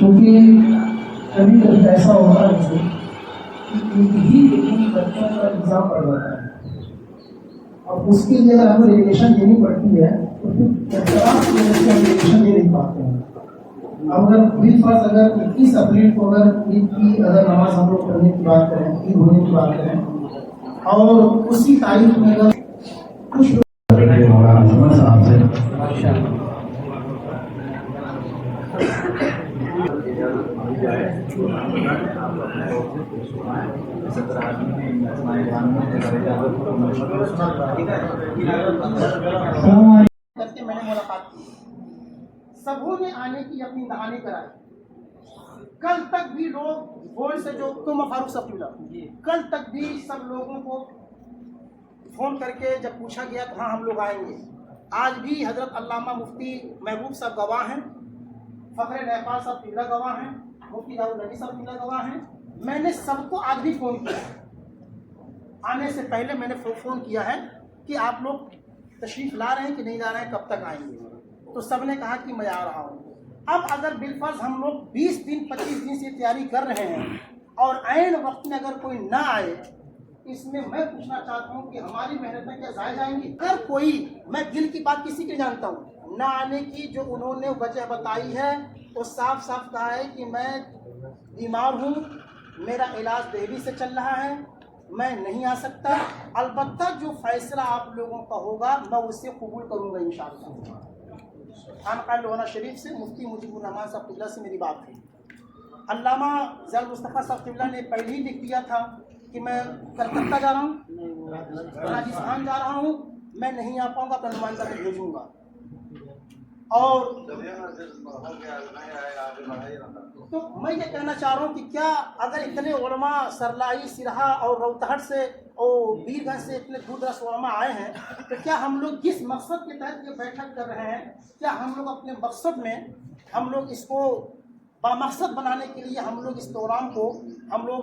کیونکہ کبھی کبھی ایسا ہوتا ہے کہ ایک ہی لیکن بچوں کا ایگزام پڑ جاتا ہے، اور اس کے لیے اگر ہمیں ریگولیشن دینی پڑتی ہے تو پھر اختلاف کی وجہ سے ہم ریگولیشن دے نہیں پاتے ہیں۔ اب اگر بالفرض اگر 21 اپریل کو اگر عید کی اگر نماز ہم لوگ پڑھنے کی بات کریں، عید ہونے کی بات کریں، اور اسی تاریخ میں اگر کچھ مولانا صاحب سے میں نے ملاقات کی، سبوں نے آنے کی اپنی دہانی کرائی۔ کل تک بھی لوگ فون سے جو فاروق صاحب کل تک بھی سب لوگوں کو فون کر کے جب پوچھا گیا تو ہاں ہم لوگ آئیں گے۔ آج بھی حضرت علامہ مفتی محبوب صاحب گواہ ہیں، فخر نیپال صاحب قبلہ گواہ ہیں، مفتی داؤد نبی صاحب قبلہ گواہ ہیں۔ میں نے سب کو آج بھی فون کیا ہے، آنے سے پہلے میں نے فون کیا ہے کہ آپ لوگ تشریف لا رہے ہیں کہ نہیں لا رہے ہیں، کب تک آئیں گے؟ تو سب نے کہا کہ میں آ رہا ہوں۔ اب اگر بالفرض ہم لوگ 20 دن 25 دن سے تیاری کر رہے ہیں اور عین وقت میں اگر کوئی نہ آئے، اس میں میں پوچھنا چاہتا ہوں کہ ہماری محنتیں کیا ضائع جائیں گی؟ اگر کوئی، میں دل کی بات کسی کی جانتا ہوں، نہ آنے کی جو انہوں نے وجہ بتائی ہے وہ صاف صاف کہا ہے کہ میں بیمار ہوں، میرا علاج دہلی سے چل رہا ہے، میں نہیں آ سکتا۔ البتہ جو فیصلہ آپ لوگوں کا ہوگا میں اسے قبول کروں گا انشاءاللہ۔ خانقاہ لدھیانہ شریف سے مفتی مجیب الرحمان صاحب قبلہ سے میری بات تھی۔ علامہ ضیاء المصطفیٰ صاحب قبلہ نے پہلے ہی لکھ دیا تھا کہ میں کلکتہ جا رہا ہوں، راجستھان جا رہا ہوں، میں نہیں آ پاؤں گا، اپنا نمائندہ میں بھیجوں گا۔ اور تو میں یہ کہنا چاہ رہا ہوں کہ کیا اگر اتنے علماء سرلائی، سرہا اور روتہٹ سے اور بیر گنج سے اتنے دور دراز علماء آئے ہیں، تو کیا ہم لوگ جس مقصد کے تحت یہ بیٹھک کر رہے ہیں، کیا ہم لوگ اپنے مقصد میں ہم لوگ اس کو بامقصد بنانے کے لیے ہم لوگ اس پروگرام کو ہم لوگ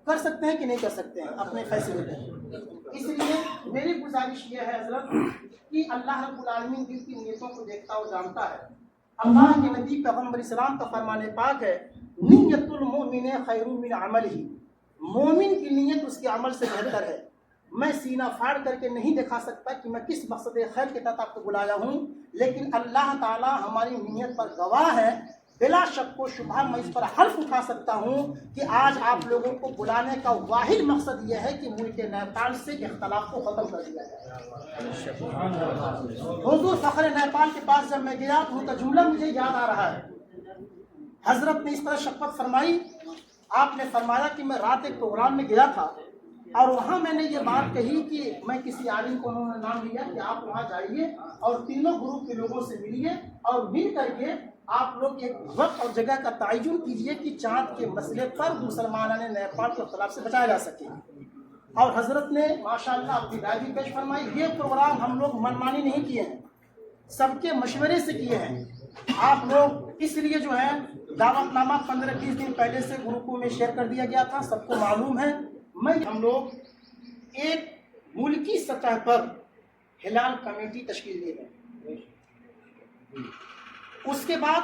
کر سکتے ہیں کہ نہیں کر سکتے ہیں اپنے فیصلے پہ؟ اس لیے میری گزارش یہ ہے حضرت کہ اللہ رب العالمین دل کی نیتوں کو دیکھتا اور جانتا ہے۔ اللہ کے نبی پیغمبر اسلام کا فرمان پاک ہے، نیت المؤمن خیر من عملہ، مومن کی نیت اس کے عمل سے بہتر ہے۔ میں سینہ پھاڑ کر کے نہیں دکھا سکتا کہ میں کس مقصد خیر کے تحت آپ کو بلایا ہوں، لیکن اللہ تعالی ہماری نیت پر گواہ ہے۔ بلا شک و شبہ میں اس پر حلف اٹھا سکتا ہوں کہ آج آپ لوگوں کو بلانے کا واحد مقصد یہ ہے کہ ملک نیپال سے اختلاف کو ختم کر دیا جائے۔ حضور فخر نیپال کے پاس جب میں گیا تو ان کا جملہ مجھے یاد آ رہا ہے۔ حضرت نے اس طرح شفقت فرمائی، آپ نے فرمایا کہ میں رات ایک پروگرام میں گیا تھا اور وہاں میں نے یہ بات کہی کہ میں کسی عالم کو انہوں نے نام لیا کہ آپ وہاں جائیے اور تینوں گروپ کے لوگوں سے ملیے اور مل کر کے آپ لوگ ایک وقت اور جگہ کا تعین کیجئے کہ چاند کے مسئلے پر مسلمانوں نے نیپال کے اختلاف سے بچایا جا سکے۔ اور حضرت نے ماشاءاللہ اپنی رائے بھی پیش فرمائی۔ یہ پروگرام ہم لوگ منمانی نہیں کیے ہیں، سب کے مشورے سے کیے ہیں۔ آپ لوگ اس لیے جو ہے دعوت نامہ 15-20 دن پہلے سے گروپوں میں شیئر کر دیا گیا تھا، سب کو معلوم ہے۔ ہم لوگ ایک ملکی سطح پر ہلال کمیٹی تشکیل دی ہے۔ اس کے بعد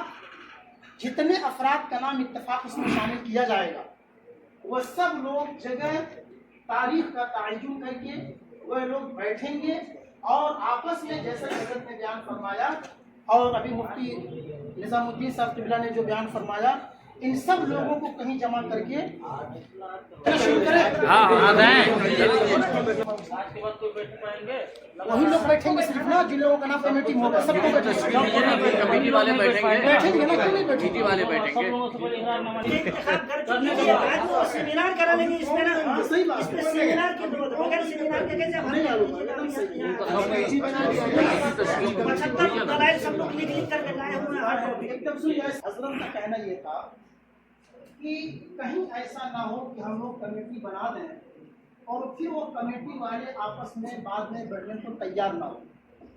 جتنے افراد کا نام اتفاق اس میں شامل کیا جائے گا، وہ سب لوگ جگہ تاریخ کا تعین کر کے وہ لوگ بیٹھیں گے اور آپس میں جیسے حضرت نے بیان فرمایا اور ابھی مفتی نظام الدین صاحب قبلہ نے جو بیان فرمایا، ان سب لوگوں کو کہیں جمع کر کے شروع کریں۔ وہی لوگ بیٹھیں گے صرف نا جن لوگوں کا نام کمیٹی میں ہوگا، سب کو کمیٹی والے بیٹھیں گے، بیٹھیں گے نا، کیوں نہیں بیٹھیں کمیٹی والے بیٹھیں گے۔ سیمینار کرا لیں گے اس میں نا، صحیح بات اس میں سیمینار کی ضرورت ہے، بغیر سیمینار کے کیسے ہم 75 دلائل سب لوگ لکھ کر کے لائے ہوئے ہیں۔ ایک دم سن جائے، حضرت کا کہنا یہ تھا کہ کہیں ایسا نہ ہو کہ ہم لوگ کمیٹی بنا دیں اور پھر وہ کمیٹی والے آپس میں بعد میں بیٹھنے کو تیار نہ ہو۔